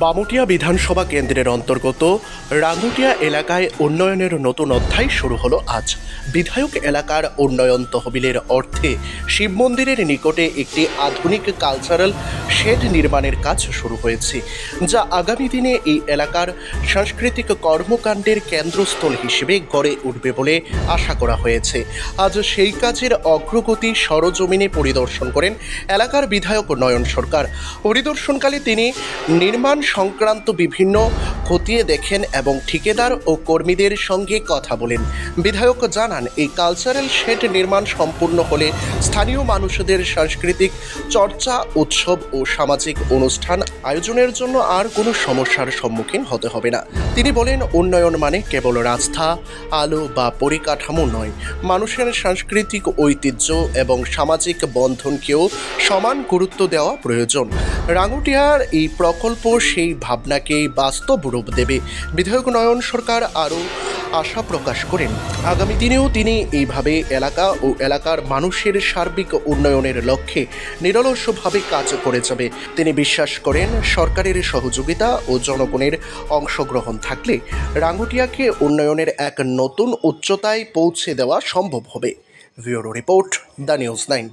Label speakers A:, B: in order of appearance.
A: বামুটিয়া বিধানসভা কেন্দ্রের অন্তর্গত রাঙ্গুটিয়া এলাকায় উন্নয়নের নতুন অধ্যায় শুরু হলো আজ। বিধায়ক এলাকার উন্নয়ন তহবিলের অর্থে শিব মন্দিরের নিকটে একটি আধুনিক কালচারাল শেড নির্মাণের কাজ শুরু হয়েছে, যা আগামী দিনে এই এলাকার সাংস্কৃতিক কর্মকাণ্ডের কেন্দ্রস্থল হিসেবে গড়ে উঠবে বলে আশা করা হয়েছে। আজ সেই কাজের অগ্রগতি সরজমিনে পরিদর্শন করেন এলাকার বিধায়ক নয়ন সরকার। পরিদর্শনকালে তিনি নির্মাণ সংক্রান্ত বিভিন্ন খতিয়ে দেখেন এবং ঠিকাদার ও কর্মীদের সঙ্গে কথা বলেন। বিধায়ক জানান, এই কালচারাল শেড নির্মাণ সম্পূর্ণ হলে স্থানীয় মানুষদের সাংস্কৃতিক চর্চা, উৎসব ও সামাজিক অনুষ্ঠান আয়োজনের জন্য আর কোনো সমস্যার সম্মুখীন হতে হবে না। তিনি বলেন, উন্নয়ন মানে কেবল রাস্তা, আলো বা পরিকাঠামো নয়, মানুষের সাংস্কৃতিক ঐতিহ্য এবং সামাজিক বন্ধনকেও সমান গুরুত্ব দেওয়া প্রয়োজন। রাঙ্গুটিয়ার এই প্রকল্প সেই ভাবনাকেই বাস্তব রূপ দেবে। বিধায়ক নয়ন সরকার আরও আশা প্রকাশ করেন, আগামী দিনেও তিনি এইভাবে এলাকা ও এলাকার মানুষের সার্বিক উন্নয়নের লক্ষ্যে নিরলসভাবে কাজ করে যাবে। তিনি বিশ্বাস করেন, সরকারের সহযোগিতা ও জনগণের অংশগ্রহণ থাকলে রাঙ্গুটিয়াকে উন্নয়নের এক নতুন উচ্চতায় পৌঁছে দেওয়া সম্ভব হবে। Bureau report, the news 9।